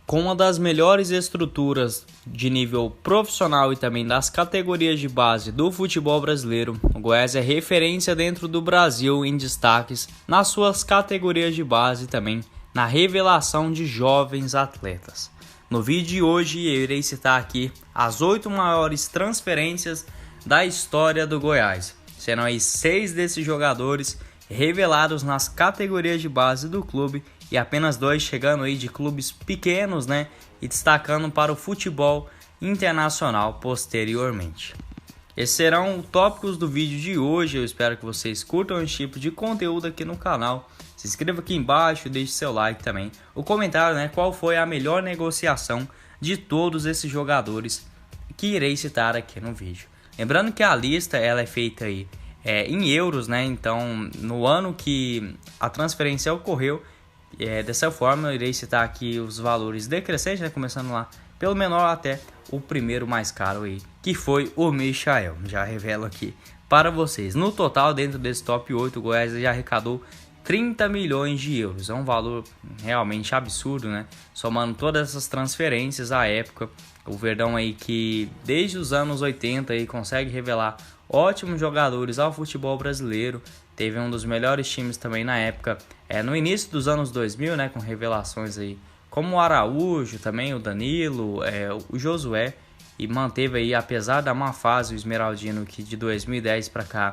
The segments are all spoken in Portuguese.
Com uma das melhores estruturas de nível profissional e também das categorias de base do futebol brasileiro, o Goiás é referência dentro do Brasil em destaques nas suas categorias de base e também na revelação de jovens atletas. No vídeo de hoje eu irei citar aqui as 8 maiores transferências da história do Goiás. Serão aí 6 desses jogadores revelados nas categorias de base do clube e apenas 2 chegando aí de clubes pequenos, e destacando para o futebol internacional posteriormente. Esses serão tópicos do vídeo de hoje. Eu espero que vocês curtam esse tipo de conteúdo aqui no canal. Se inscreva aqui embaixo e deixe seu like também. O comentário, qual foi a melhor negociação de todos esses jogadores que irei citar aqui no vídeo. Lembrando que a lista ela é feita aí em euros, então no ano que a transferência ocorreu, dessa forma eu irei citar aqui os valores decrescentes, começando lá pelo menor até o primeiro mais caro aí, que foi o Michael. Já revelo aqui para vocês. No total, dentro desse top 8, o Goiás já arrecadou 30 milhões de euros. É um valor realmente absurdo, somando todas essas transferências à época. O Verdão aí que desde os anos 80 aí consegue revelar ótimos jogadores ao futebol brasileiro. Teve um dos melhores times também na época, no início dos anos 2000, com revelações aí como o Araújo, também o Danilo, o Josué, e manteve aí, apesar da má fase, o Esmeraldino, que de 2010 para cá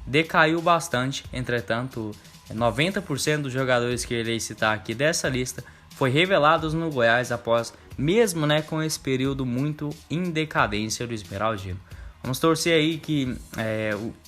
decaiu bastante. Entretanto, 90% dos jogadores que eu irei citar aqui dessa lista foi revelados no Goiás após, mesmo com esse período muito em decadência do Esmeraldino. Vamos torcer aí que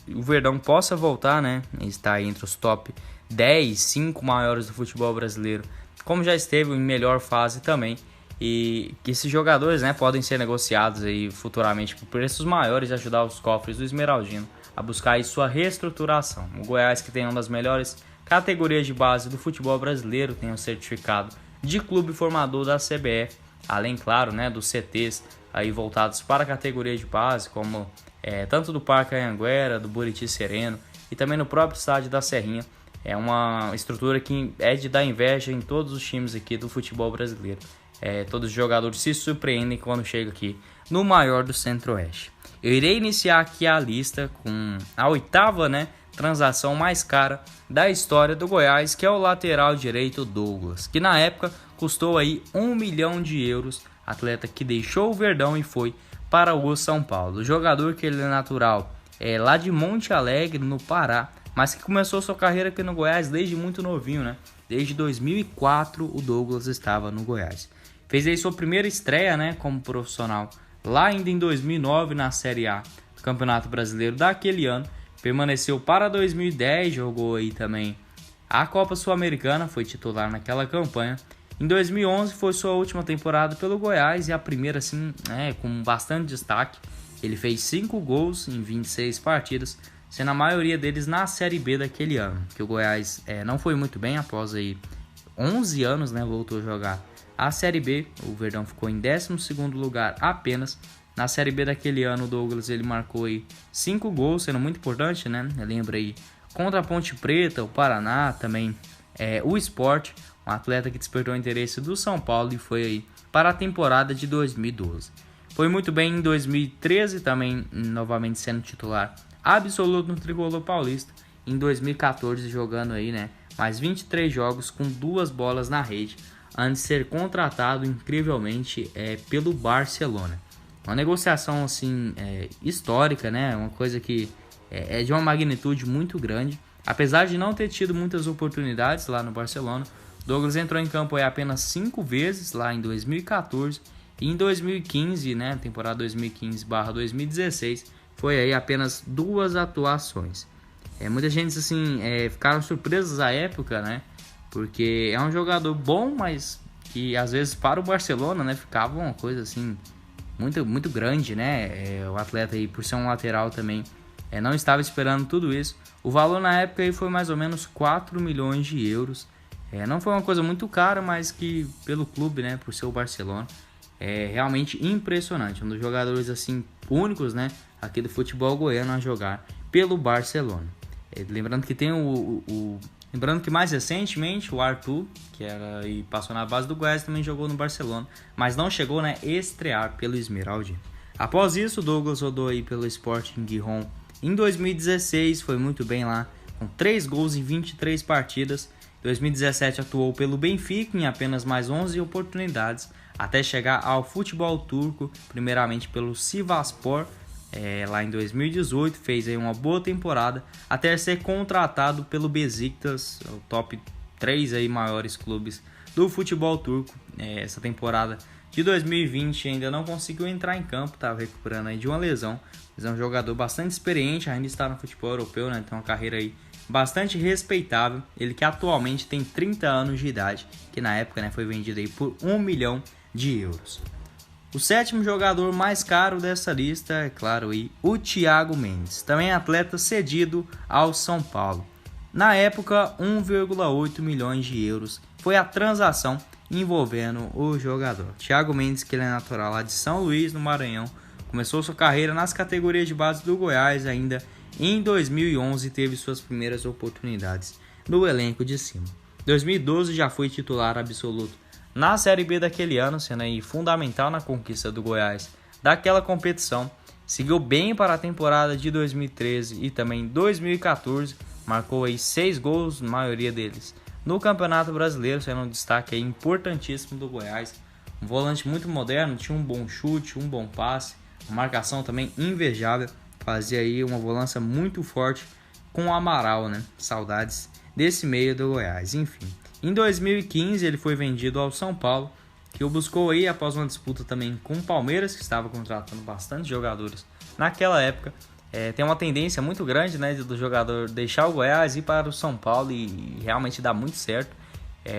o Verdão possa voltar, estar entre os top 10, 5 maiores do futebol brasileiro, como já esteve em melhor fase também, e que esses jogadores podem ser negociados aí futuramente por preços maiores e ajudar os cofres do Esmeraldino a buscar aí sua reestruturação. O Goiás, que tem uma das melhores categorias de base do futebol brasileiro, tem um certificado de clube formador da CBF, além, claro, dos CTs aí voltados para a categoria de base, como tanto do Parque Anhanguera, do Buriti Sereno e também no próprio estádio da Serrinha. É uma estrutura que é de dar inveja em todos os times aqui do futebol brasileiro. Todos os jogadores se surpreendem quando chegam aqui no maior do Centro-Oeste. Eu irei iniciar aqui a lista com a 8ª transação mais cara da história do Goiás, que é o lateral direito Douglas, que na época custou aí 1 milhão de euros, atleta que deixou o Verdão e foi para o São Paulo. O jogador que ele é natural lá de Monte Alegre, no Pará, mas que começou sua carreira aqui no Goiás desde muito novinho, Desde 2004 o Douglas estava no Goiás. Fez aí sua primeira estreia, como profissional, lá ainda em 2009 na Série A do Campeonato Brasileiro daquele ano. Permaneceu para 2010, jogou aí também a Copa Sul-Americana, foi titular naquela campanha. Em 2011 foi sua última temporada pelo Goiás e a primeira assim, com bastante destaque. Ele fez 5 gols em 26 partidas, sendo a maioria deles na Série B daquele ano, que o Goiás não foi muito bem após aí 11 anos, voltou a jogar a Série B. O Verdão ficou em 12º lugar apenas. Na Série B daquele ano, o Douglas ele marcou aí 5 gols, sendo muito importante, Lembra aí contra a Ponte Preta, o Paraná, também o Sport, um atleta que despertou o interesse do São Paulo e foi aí para a temporada de 2012. Foi muito bem em 2013, também novamente sendo titular absoluto no Tricolor Paulista. Em 2014 jogando aí, mais 23 jogos com 2 bolas na rede, antes de ser contratado incrivelmente pelo Barcelona. Uma negociação assim histórica, uma coisa que é de uma magnitude muito grande. Apesar de não ter tido muitas oportunidades lá no Barcelona, Douglas entrou em campo aí apenas 5 vezes lá em 2014 e em 2015, temporada 2015/2016, foi aí apenas 2 atuações. Muita gente assim ficaram surpresos à época, porque é um jogador bom, mas que às vezes para o Barcelona, ficava uma coisa assim muito, muito grande, o atleta aí, por ser um lateral também, não estava esperando tudo isso. O valor na época aí foi mais ou menos 4 milhões de euros. Não foi uma coisa muito cara, mas que pelo clube, por ser o Barcelona, é realmente impressionante. Um dos jogadores assim únicos, aqui do futebol goiano a jogar pelo Barcelona. Lembrando que tem o Lembrando que mais recentemente o Arthur, que era e passou na base do Goiás, também jogou no Barcelona, mas não chegou a estrear pelo Esmeraldino. Após isso, o Douglas rodou aí pelo Sporting Gijón em 2016, foi muito bem lá, com 3 gols em 23 partidas. Em 2017 atuou pelo Benfica em apenas mais 11 oportunidades, até chegar ao futebol turco, primeiramente pelo Sivasspor. Lá em 2018 fez aí uma boa temporada até ser contratado pelo Besiktas, o top 3 aí maiores clubes do futebol turco. Essa temporada de 2020 ainda não conseguiu entrar em campo, estava recuperando aí de uma lesão, mas é um jogador bastante experiente, ainda está no futebol europeu, né? Tem uma carreira aí bastante respeitável. Ele que atualmente tem 30 anos de idade, que na época, né, foi vendido aí por 1 milhão de euros. O sétimo jogador mais caro dessa lista é, claro, aí, o Thiago Mendes, também atleta cedido ao São Paulo. Na época, 1,8 milhões de euros foi a transação envolvendo o jogador. Thiago Mendes, que ele é natural lá de São Luís, no Maranhão, começou sua carreira nas categorias de base do Goiás ainda em 2011, teve suas primeiras oportunidades no elenco de cima. Em 2012 já foi titular absoluto na Série B daquele ano, sendo aí fundamental na conquista do Goiás daquela competição. Seguiu bem para a temporada de 2013 e também 2014, marcou aí 6 gols, maioria deles no Campeonato Brasileiro, sendo um destaque aí importantíssimo do Goiás. Um volante muito moderno, tinha um bom chute, um bom passe, uma marcação também invejável, fazia aí uma volância muito forte com o Amaral, né? Saudades desse meio do Goiás, enfim. Em 2015 ele foi vendido ao São Paulo, que o buscou aí após uma disputa também com o Palmeiras, que estava contratando bastante jogadores naquela época. Tem uma tendência muito grande, né, do jogador deixar o Goiás e ir para o São Paulo e realmente dá muito certo.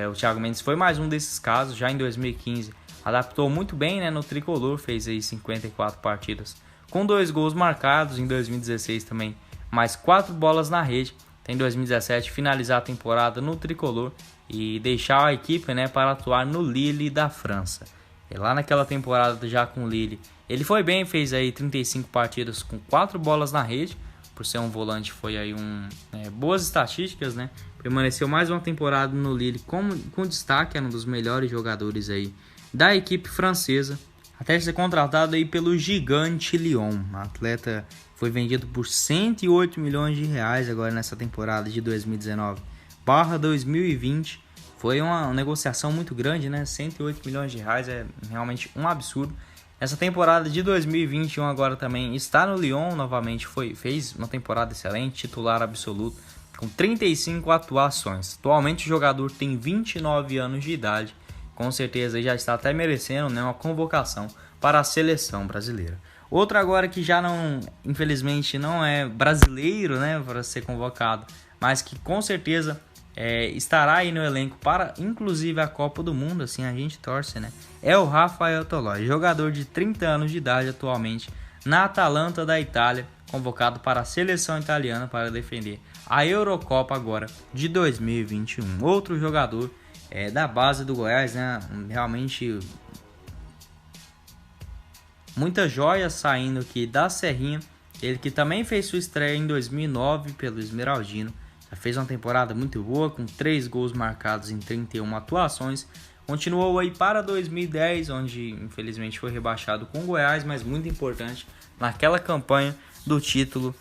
O Thiago Mendes foi mais um desses casos, já em 2015 adaptou muito bem, né, no tricolor, fez aí 54 partidas com 2 gols marcados. Em 2016 também mais 4 bolas na rede. Em 2017 finalizar a temporada no tricolor e deixar a equipe, né, para atuar no Lille da França. E lá naquela temporada já com o Lille, ele foi bem, fez aí 35 partidas com 4 bolas na rede. Por ser um volante foi aí boas estatísticas, né? Permaneceu mais uma temporada no Lille com destaque, era um dos melhores jogadores aí da equipe francesa, até ser contratado aí pelo Gigante Lyon. O atleta foi vendido por 108 milhões de reais agora nessa temporada de 2019/2020. Foi uma negociação muito grande, né? 108 milhões de reais é realmente um absurdo. Essa temporada de 2021 agora também está no Lyon novamente, fez uma temporada excelente, titular absoluto, com 35 atuações. Atualmente o jogador tem 29 anos de idade, com certeza já está até merecendo, né, uma convocação para a seleção brasileira. Outro agora que já não, infelizmente não é brasileiro, né, para ser convocado, mas que com certeza estará aí no elenco para inclusive a Copa do Mundo, assim a gente torce, né? É o Rafael Toloi, jogador de 30 anos de idade atualmente na Atalanta da Itália, convocado para a seleção italiana para defender a Eurocopa agora de 2021. Outro jogador da base do Goiás, né? Realmente muita joia saindo aqui da Serrinha. Ele que também fez sua estreia em 2009 pelo Esmeraldino. Fez uma temporada muito boa, com 3 gols marcados em 31 atuações. Continuou aí para 2010, onde infelizmente foi rebaixado com o Goiás, mas muito importante naquela campanha do título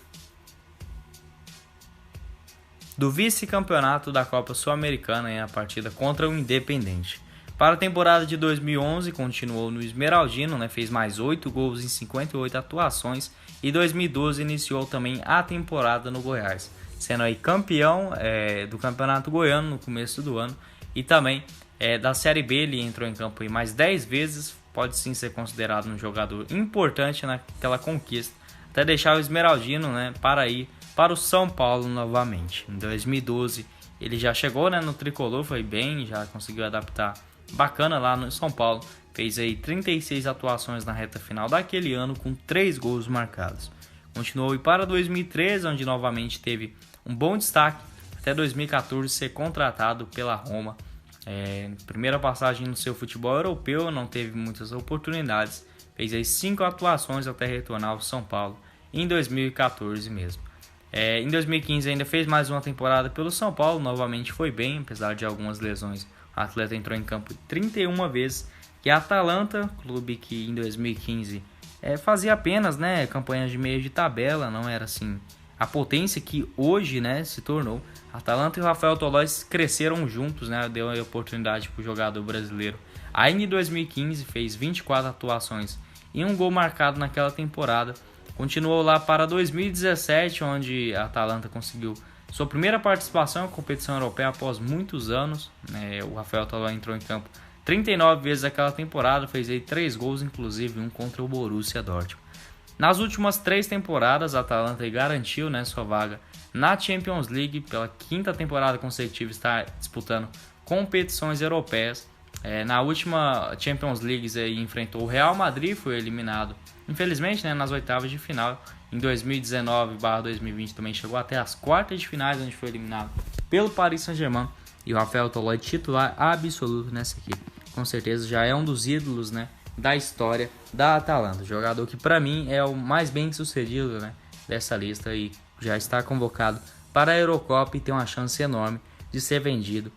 do vice-campeonato da Copa Sul-Americana em a partida contra o Independente. Para a temporada de 2011, continuou no Esmeraldino, né, fez mais 8 gols em 58 atuações, e 2012 iniciou também a temporada no Goiás, sendo aí campeão do Campeonato Goiano no começo do ano, e também da Série B. Ele entrou em campo aí mais 10 vezes, pode sim ser considerado um jogador importante naquela conquista, até deixar o Esmeraldino, né, para ir para o São Paulo novamente. Em 2012 ele já chegou, né, no tricolor, foi bem, já conseguiu adaptar bacana lá no São Paulo, fez aí 36 atuações na reta final daquele ano com 3 gols marcados. Continuou para 2013, onde novamente teve um bom destaque, até 2014 ser contratado pela Roma. Primeira passagem no seu futebol europeu, não teve muitas oportunidades, fez aí 5 atuações até retornar ao São Paulo em 2014 mesmo. Em 2015 ainda fez mais uma temporada pelo São Paulo, novamente foi bem, apesar de algumas lesões. O atleta entrou em campo 31 vezes, que a Atalanta, clube que em 2015 fazia apenas, né, campanhas de meio de tabela, não era assim a potência que hoje, né, se tornou. A Atalanta e o Rafael Tolói cresceram juntos, né, deu a oportunidade para o jogador brasileiro. Ainda em 2015 fez 24 atuações e um gol marcado naquela temporada. Continuou lá para 2017, onde a Atalanta conseguiu sua primeira participação em competição europeia após muitos anos. O Rafael Tolói entrou em campo 39 vezes naquela temporada, fez aí 3 gols, inclusive um contra o Borussia Dortmund. Nas últimas 3 temporadas, a Atalanta garantiu, né, sua vaga na Champions League. Pela 5ª temporada consecutiva está disputando competições europeias. Na última Champions League enfrentou o Real Madrid, foi eliminado, infelizmente, né, nas oitavas de final. Em 2019/2020 também chegou até as quartas de finais, onde foi eliminado pelo Paris Saint-Germain. E o Rafael Tolói, titular absoluto nessa equipe, com certeza já é um dos ídolos, né, da história da Atalanta. Jogador que para mim é o mais bem sucedido, né, dessa lista e já está convocado para a Eurocopa e tem uma chance enorme de ser vendido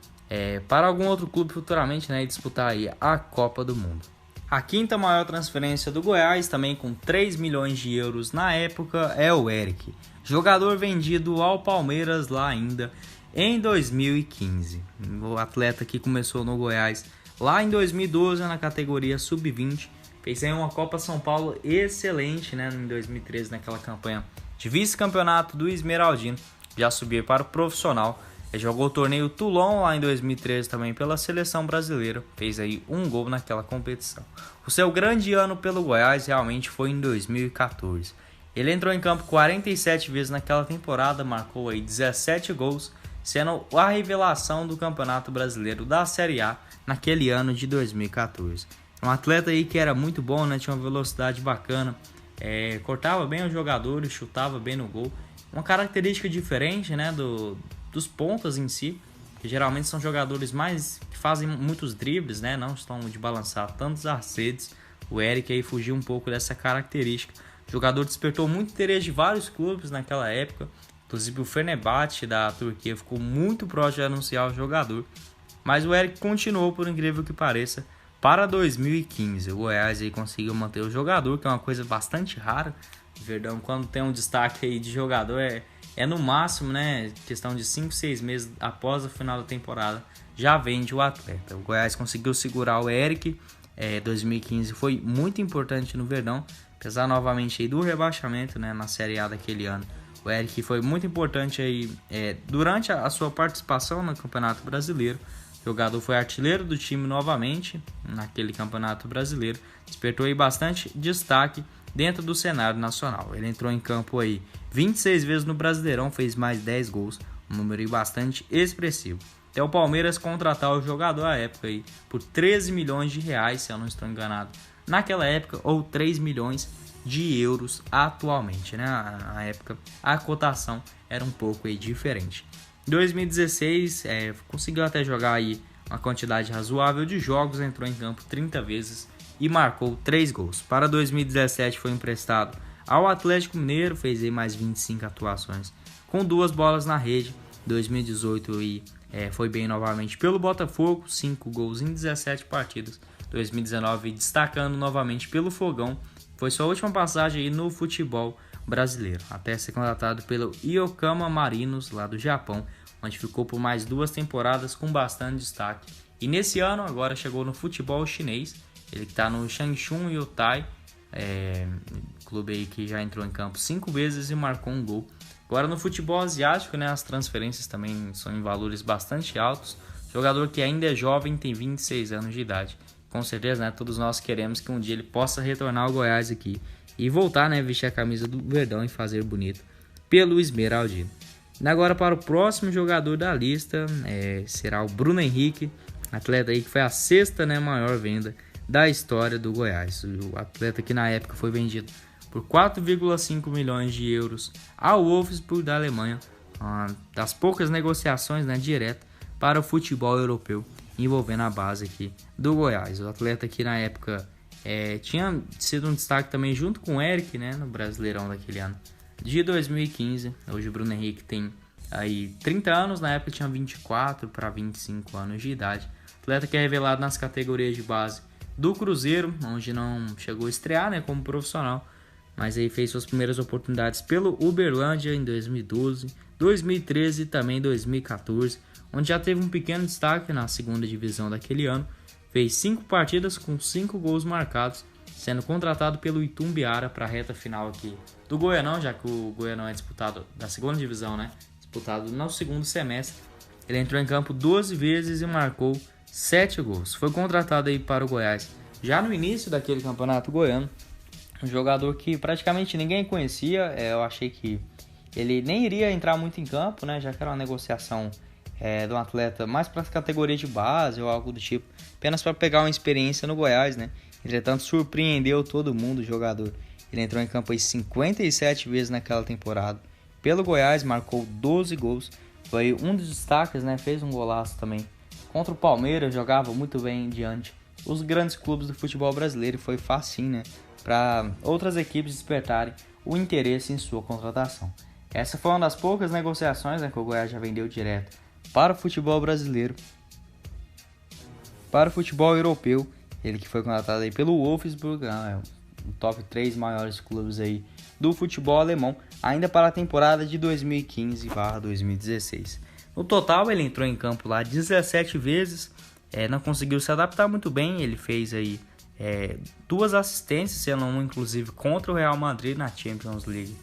para algum outro clube futuramente, né, e disputar aí a Copa do Mundo. A 5ª maior transferência do Goiás, também com 3 milhões de euros na época, é o Eric, jogador vendido ao Palmeiras lá ainda em 2015. O atleta que começou no Goiás lá em 2012 na categoria Sub-20, fez aí uma Copa São Paulo excelente, né, em 2013 naquela campanha de vice-campeonato do Esmeraldino, já subiu para o profissional. Jogou o torneio Toulon lá em 2013 também pela seleção brasileira, fez aí um gol naquela competição. O seu grande ano pelo Goiás realmente foi em 2014. Ele entrou em campo 47 vezes naquela temporada, marcou aí 17 gols, sendo a revelação do Campeonato Brasileiro da Série A naquele ano de 2014. Um atleta aí que era muito bom, né? Tinha uma velocidade bacana, cortava bem os jogadores, chutava bem no gol. Uma característica diferente, né, dos pontas em si, que geralmente são jogadores que fazem muitos dribles, né, não estão de balançar tantos as redes. O Eric aí fugiu um pouco dessa característica. O jogador despertou muito interesse de vários clubes naquela época, inclusive o Fenerbahçe da Turquia ficou muito próximo de anunciar o jogador, mas o Eric continuou, por incrível que pareça, para 2015. O Goiás aí conseguiu manter o jogador, que é uma coisa bastante rara. O Verdão, quando tem um destaque aí de jogador, é no máximo, né, questão de 5, 6 meses após o final da temporada, já vende o atleta. O Goiás conseguiu segurar o Eric, 2015 foi muito importante no Verdão, apesar novamente aí do rebaixamento, né, na Série A daquele ano. O Eric foi muito importante aí, durante a sua participação no Campeonato Brasileiro. O jogador foi artilheiro do time novamente naquele Campeonato Brasileiro, despertou aí bastante destaque dentro do cenário nacional. Ele entrou em campo aí 26 vezes no Brasileirão, fez mais 10 gols, um número aí bastante expressivo. Até o Palmeiras contratar o jogador à época aí por 13 milhões de reais, se eu não estou enganado, naquela época, ou 3 milhões de euros atualmente, né? Na época a cotação era um pouco aí diferente. Em 2016 conseguiu até jogar aí uma quantidade razoável de jogos, entrou em campo 30 vezes e marcou 3 gols. Para 2017 foi emprestado ao Atlético Mineiro, fez aí mais 25 atuações com 2 bolas na rede. 2018 foi bem novamente pelo Botafogo, 5 gols em 17 partidas. 2019 destacando novamente pelo Fogão, foi sua última passagem aí no futebol brasileiro, até ser contratado pelo Yokohama Marinos lá do Japão, onde ficou por mais 2 temporadas com bastante destaque. E nesse ano agora chegou no futebol chinês, ele que está no Changchun Youtai, clube aí que já entrou em campo 5 vezes e marcou um gol. Agora no futebol asiático, né, as transferências também são em valores bastante altos. Jogador que ainda é jovem, tem 26 anos de idade. Com certeza, né, todos nós queremos que um dia ele possa retornar ao Goiás aqui e voltar, né, vestir a camisa do Verdão e fazer bonito pelo Esmeraldino. Agora para o próximo jogador da lista, será o Bruno Henrique, atleta aí que foi a 6ª, né, maior venda da história do Goiás. O atleta que na época foi vendido por 4,5 milhões de euros ao Wolfsburg da Alemanha, das poucas negociações, né, direto para o futebol europeu, envolvendo a base aqui do Goiás. O atleta que na época tinha sido um destaque também junto com o Eric, né, no Brasileirão daquele ano de 2015. Hoje o Bruno Henrique tem aí 30 anos, na época tinha 24 para 25 anos de idade. Atleta que é revelado nas categorias de base do Cruzeiro, onde não chegou a estrear, né, como profissional, mas aí fez suas primeiras oportunidades pelo Uberlândia em 2012, 2013 e também 2014, onde já teve um pequeno destaque na segunda divisão daquele ano. Fez 5 partidas com 5 gols marcados, sendo contratado pelo Itumbiara para a reta final aqui do Goianão, já que o Goianão é disputado da segunda divisão, né? Disputado no segundo semestre. Ele entrou em campo 12 vezes e marcou 7 gols. Foi contratado aí para o Goiás já no início daquele campeonato goiano. Um jogador que praticamente ninguém conhecia. Eu achei que ele nem iria entrar muito em campo, né? Já que era uma negociação de um atleta mais para as categorias de base ou algo do tipo, apenas para pegar uma experiência no Goiás, né? Entretanto, surpreendeu todo mundo o jogador. Ele entrou em campo aí 57 vezes naquela temporada. Pelo Goiás, marcou 12 gols. Foi um dos destaques, né? Fez um golaço também. Contra o Palmeiras, jogava muito bem diante os grandes clubes do futebol brasileiro. E foi facinho, né? Para outras equipes despertarem o interesse em sua contratação. Essa foi uma das poucas negociações, né, que o Goiás já vendeu direto para o futebol brasileiro, para o futebol europeu. Ele que foi contratado aí pelo Wolfsburg, o top 3 maiores clubes aí do futebol alemão, ainda para a temporada de 2015/2016. No total, ele entrou em campo lá 17 vezes, não conseguiu se adaptar muito bem. Ele fez aí 2 assistências, sendo uma inclusive contra o Real Madrid na Champions League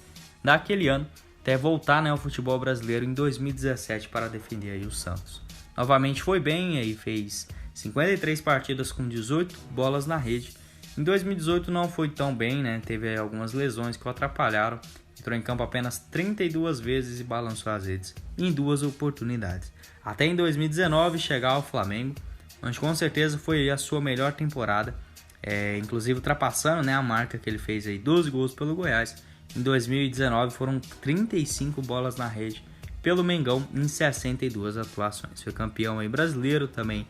daquele ano, até voltar, né, ao futebol brasileiro em 2017 para defender aí o Santos. Novamente foi bem, aí fez 53 partidas com 18 bolas na rede. Em 2018 não foi tão bem, né? Teve algumas lesões que o atrapalharam. Entrou em campo apenas 32 vezes e balançou as redes em 2 oportunidades. Até em 2019 chegar ao Flamengo, onde com certeza foi a sua melhor temporada, inclusive ultrapassando, né, a marca que ele fez aí, 12 gols pelo Goiás. Em 2019 foram 35 bolas na rede pelo Mengão em 62 atuações. Foi campeão aí brasileiro também,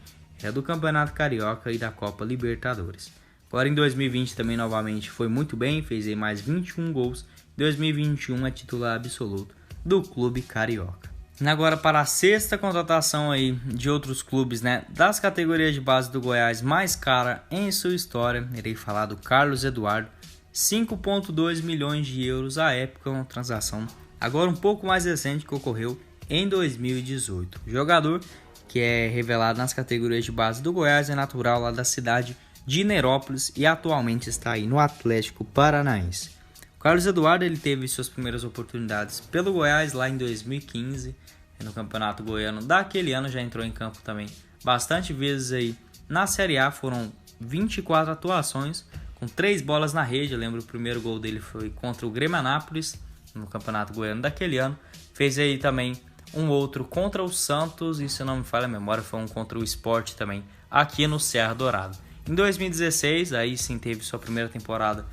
do Campeonato Carioca e da Copa Libertadores. Agora em 2020 também novamente foi muito bem, fez aí mais 21 gols. Em 2021 é titular absoluto do clube carioca. Agora para a 6ª contratação aí de outros clubes, né, das categorias de base do Goiás mais cara em sua história, irei falar do Carlos Eduardo. 5,2 milhões de euros à época, uma transação agora um pouco mais recente que ocorreu em 2018. O jogador, que é revelado nas categorias de base do Goiás, é natural lá da cidade de Nerópolis e atualmente está aí no Atlético Paranaense. O Carlos Eduardo ele teve suas primeiras oportunidades pelo Goiás lá em 2015, no Campeonato Goiano daquele ano, já entrou em campo também bastante vezes aí na Série A, foram 24 atuações, com 3 bolas na rede. Eu lembro o primeiro gol dele foi contra o Grêmio Anápolis, no Campeonato Goiano daquele ano. Fez aí também um outro contra o Santos, e se não me falha a memória, foi um contra o Sport também, aqui no Serra Dourado. Em 2016, aí sim teve sua primeira temporada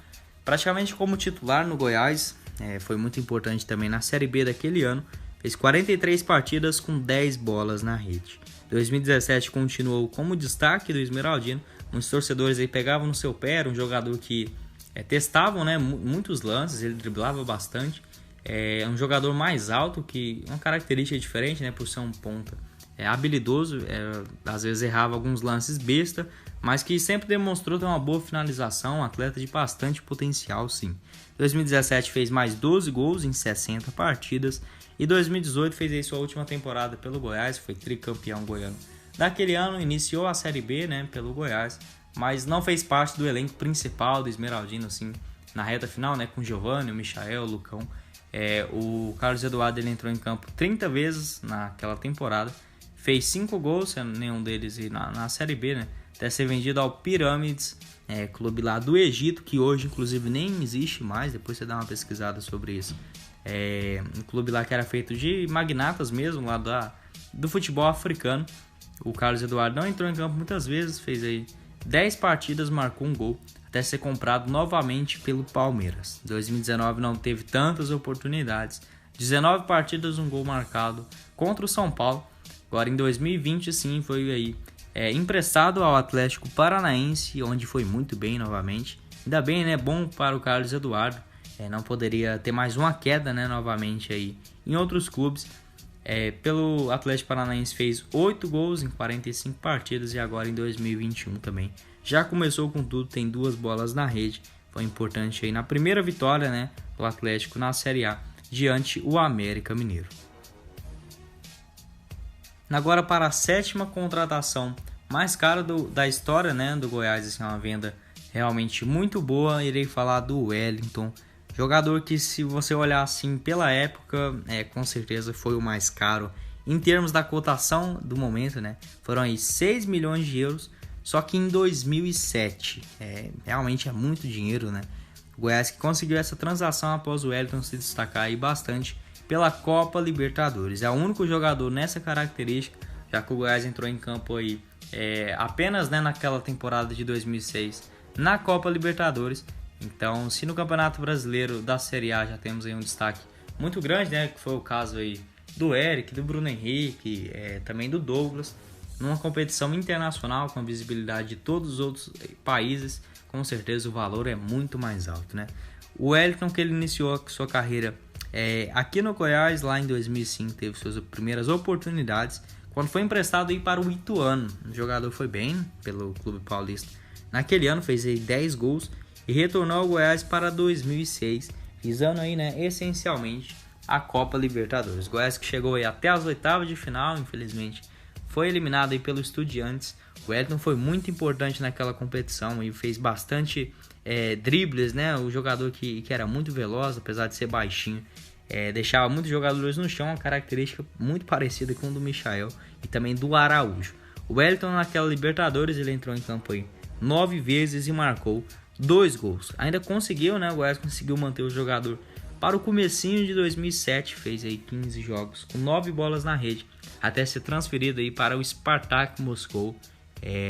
praticamente como titular no Goiás. Foi muito importante também na Série B daquele ano. Fez 43 partidas com 10 bolas na rede. 2017 continuou como destaque do Esmeraldino. Muitos torcedores aí pegavam no seu pé, era um jogador que testavam, né, muitos lances, ele driblava bastante. É um jogador mais alto, que uma característica diferente, né, por ser um ponta. Habilidoso, às vezes errava alguns lances besta, mas que sempre demonstrou ter uma boa finalização, um atleta de bastante potencial, sim. 2017 fez mais 12 gols em 60 partidas e 2018 fez aí sua última temporada pelo Goiás, foi tricampeão goiano. Daquele ano iniciou a Série B, né, pelo Goiás, mas não fez parte do elenco principal do Esmeraldino, assim, na reta final, né, com o Giovanni, o Michael, o Lucão. O Carlos Eduardo ele entrou em campo 30 vezes naquela temporada, fez 5 gols, nenhum deles na Série B, né, até ser vendido ao Pirâmides, clube lá do Egito, que hoje inclusive nem existe mais, depois você dá uma pesquisada sobre isso. Um clube lá que era feito de magnatas mesmo, lá do futebol africano. O Carlos Eduardo não entrou em campo muitas vezes, fez aí 10 partidas, marcou um gol, até ser comprado novamente pelo Palmeiras. Em 2019 não teve tantas oportunidades, 19 partidas, um gol marcado contra o São Paulo. Agora em 2020 sim, foi aí emprestado ao Atlético Paranaense, onde foi muito bem novamente. Ainda bem, né? Bom para o Carlos Eduardo. não poderia ter mais uma queda, né, novamente aí em outros clubes. Pelo Atlético Paranaense fez 8 gols em 45 partidas e agora em 2021 também. Já começou com tudo, tem 2 bolas na rede. Foi importante aí na primeira vitória, né, do Atlético na Série A diante o América Mineiro. Agora para a 7ª contratação mais cara da história, né, do Goiás, assim, é uma venda realmente muito boa. Irei falar do Wellington, jogador que, se você olhar assim pela época, com certeza foi o mais caro em termos da cotação do momento, né? Foram aí 6 milhões de euros, só que em 2007. Realmente é muito dinheiro, né? O Goiás que conseguiu essa transação após o Wellington se destacar aí bastante pela Copa Libertadores. É o único jogador nessa característica, já que o Goiás entrou em campo aí apenas, né, naquela temporada de 2006 na Copa Libertadores. Então, se no Campeonato Brasileiro da Série A já temos aí um destaque muito grande, né, que foi o caso aí do Eric, do Bruno Henrique, também do Douglas, numa competição internacional com a visibilidade de todos os outros países, com certeza o valor é muito mais alto, né? O Wellington, que ele iniciou a sua carreira aqui no Goiás, lá em 2005, teve suas primeiras oportunidades, quando foi emprestado aí para o Ituano. O jogador foi bem pelo Clube Paulista. Naquele ano fez aí 10 gols e retornou ao Goiás para 2006, visando aí, né, essencialmente a Copa Libertadores. O Goiás que chegou aí até as oitavas de final, infelizmente foi eliminado aí pelo Estudiantes. O Wellington foi muito importante naquela competição e fez bastante dribles, né? O jogador que era muito veloz, apesar de ser baixinho, deixava muitos jogadores no chão, uma característica muito parecida com o do Michael e também do Araújo. O Wellington naquela Libertadores ele entrou em campo aí 9 vezes e marcou 2 gols. Ainda conseguiu, né? O Goiás conseguiu manter o jogador para o comecinho de 2007, fez aí 15 jogos com 9 bolas na rede, até ser transferido aí para o Spartak Moscou,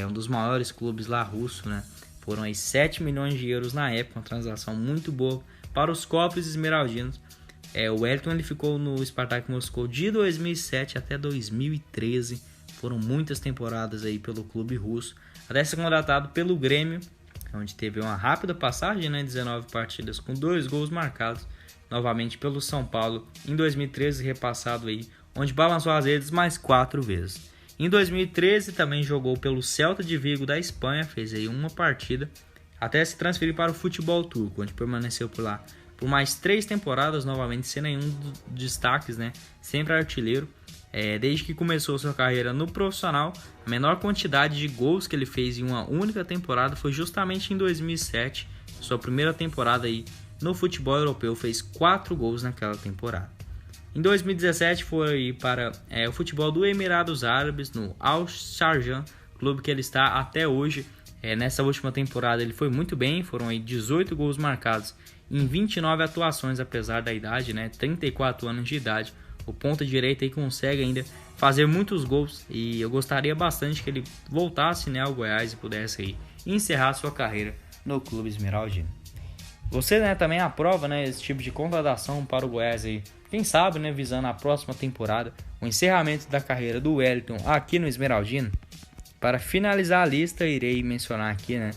um dos maiores clubes lá russo, né? Foram aí 7 milhões de euros na época, uma transação muito boa para os cofres esmeraldinos. O Wellington ele ficou no Spartak Moscou de 2007 até 2013, foram muitas temporadas aí pelo clube russo, até ser contratado pelo Grêmio, onde teve uma rápida passagem, né, 19 partidas com 2 gols marcados, novamente pelo São Paulo, em 2013 repassado aí, onde balançou as redes mais 4 vezes. Em 2013 também jogou pelo Celta de Vigo da Espanha, fez aí uma partida, até se transferir para o futebol turco, onde permaneceu por lá por mais 3 temporadas, novamente sem nenhum dos destaques, né, sempre artilheiro. Desde que começou sua carreira no profissional, a menor quantidade de gols que ele fez em uma única temporada foi justamente em 2007, sua primeira temporada aí no futebol europeu, fez 4 gols naquela temporada. Em 2017 foi para o futebol do Emirados Árabes, no Al Sharjah, clube que ele está até hoje. Nessa última temporada ele foi muito bem, foram aí 18 gols marcados em 29 atuações, apesar da idade, né, 34 anos de idade. O ponta direita aí consegue ainda fazer muitos gols e eu gostaria bastante que ele voltasse, né, ao Goiás e pudesse aí encerrar sua carreira no clube esmeraldino. Você, né, também aprova, né, esse tipo de contratação para o Goiás aí, quem sabe, né, visando a próxima temporada, o encerramento da carreira do Wellington aqui no Esmeraldino? Para finalizar a lista, irei mencionar aqui, né,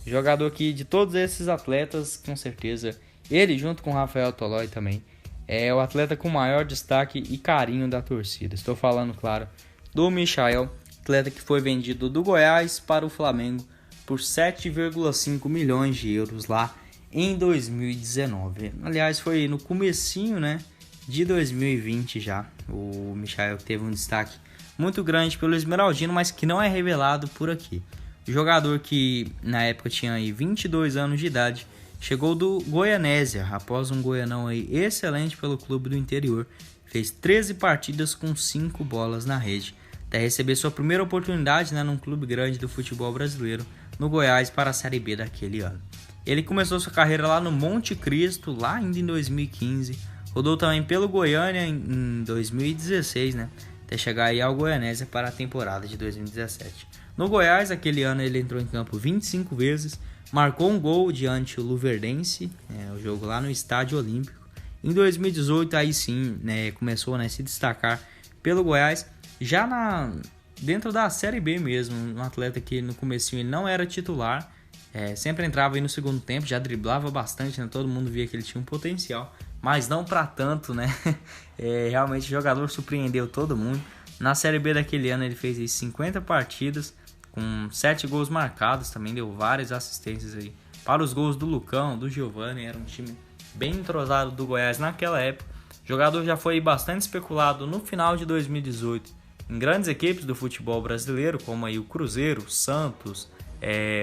o jogador que de todos esses atletas, com certeza, ele junto com o Rafael Tolói também, é o atleta com maior destaque e carinho da torcida. Estou falando, claro, do Michael, atleta que foi vendido do Goiás para o Flamengo por 7,5 milhões de euros lá em 2019. Aliás, foi no comecinho, né, de 2020 já. O Michael teve um destaque muito grande pelo Esmeraldino, mas que não é revelado por aqui. O jogador que na época tinha aí 22 anos de idade, chegou do Goianésia, após um goianão aí excelente pelo clube do interior, fez 13 partidas com 5 bolas na rede, até receber sua primeira oportunidade, né, num clube grande do futebol brasileiro, no Goiás, para a Série B daquele ano. Ele começou sua carreira lá no Monte Cristo, lá ainda em 2015, rodou também pelo Goiânia em 2016, né, até chegar aí ao Goianésia para a temporada de 2017. No Goiás, aquele ano ele entrou em campo 25 vezes, marcou um gol diante do Luverdense, o jogo lá no Estádio Olímpico. Em 2018, aí sim, né, começou a se destacar pelo Goiás, já dentro da Série B mesmo, um atleta que no comecinho ele não era titular, Sempre entrava aí no segundo tempo, já driblava bastante, né? Todo mundo via que ele tinha um potencial, mas não para tanto, né? Realmente o jogador surpreendeu todo mundo. Na Série B daquele ano ele fez aí 50 partidas, com 7 gols marcados, também deu várias assistências aí para os gols do Lucão, do Giovani. Era um time bem entrosado do Goiás naquela época. O jogador já foi bastante especulado no final de 2018 em grandes equipes do futebol brasileiro, como aí o Cruzeiro, o Santos,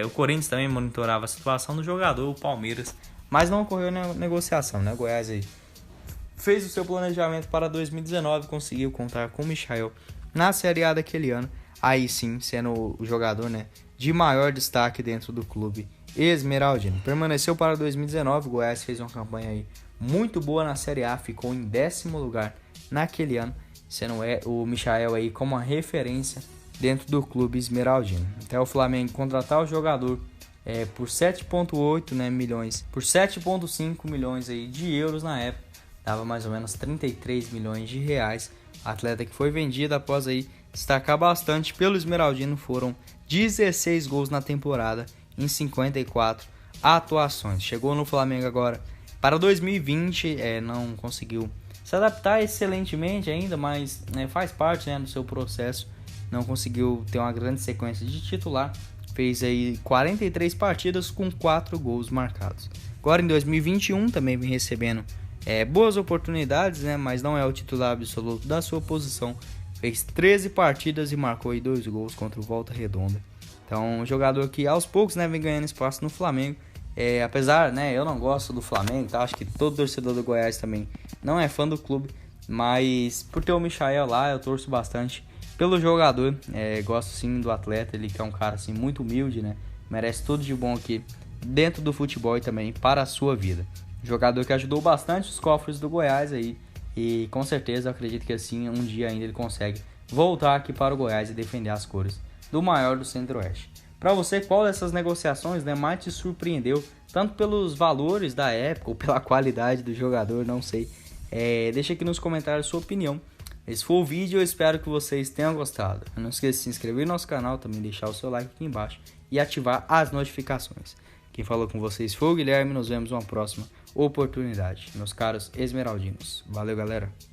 o Corinthians também monitorava a situação do jogador, o Palmeiras, mas não ocorreu negociação, né? O Goiás aí fez o seu planejamento para 2019, conseguiu contar com o Michael na Série A daquele ano, aí sim sendo o jogador, né, de maior destaque dentro do clube esmeraldino. Permaneceu para 2019, o Goiás fez uma campanha aí muito boa na Série A, ficou em 10º lugar naquele ano, sendo o Michael aí como uma referência dentro do clube esmeraldino. Até o Flamengo contratar o jogador por 7,8 milhões, por 7,5 milhões aí de euros na época, dava mais ou menos 33 milhões de reais. Atleta que foi vendido após aí destacar bastante pelo esmeraldino, foram 16 gols na temporada em 54 atuações. Chegou no Flamengo agora para 2020, não conseguiu se adaptar excelentemente ainda, mas faz parte do seu processo. Não conseguiu ter uma grande sequência de titular, fez aí 43 partidas com 4 gols marcados. Agora em 2021 também vem recebendo boas oportunidades, mas não é o titular absoluto da sua posição. Fez 13 partidas e marcou aí 2 gols contra o Volta Redonda. Então, um jogador que aos poucos vem ganhando espaço no Flamengo. Apesar, eu não gosto do Flamengo, tá? Acho que todo torcedor do Goiás também não é fã do clube, mas por ter o Michael lá, eu torço bastante pelo jogador. Gosto sim do atleta, ele que é um cara assim, muito humilde, merece tudo de bom aqui dentro do futebol e também para a sua vida. Jogador que ajudou bastante os cofres do Goiás aí, e com certeza eu acredito que assim um dia ainda ele consegue voltar aqui para o Goiás e defender as cores do maior do Centro-Oeste. Para você, qual dessas negociações mais te surpreendeu, tanto pelos valores da época ou pela qualidade do jogador, não sei. Deixa aqui nos comentários sua opinião. Esse foi o vídeo, eu espero que vocês tenham gostado. Não esqueça de se inscrever no nosso canal, também deixar o seu like aqui embaixo e ativar as notificações. Quem falou com vocês foi o Guilherme, nos vemos numa próxima oportunidade, meus caros esmeraldinos. Valeu, galera!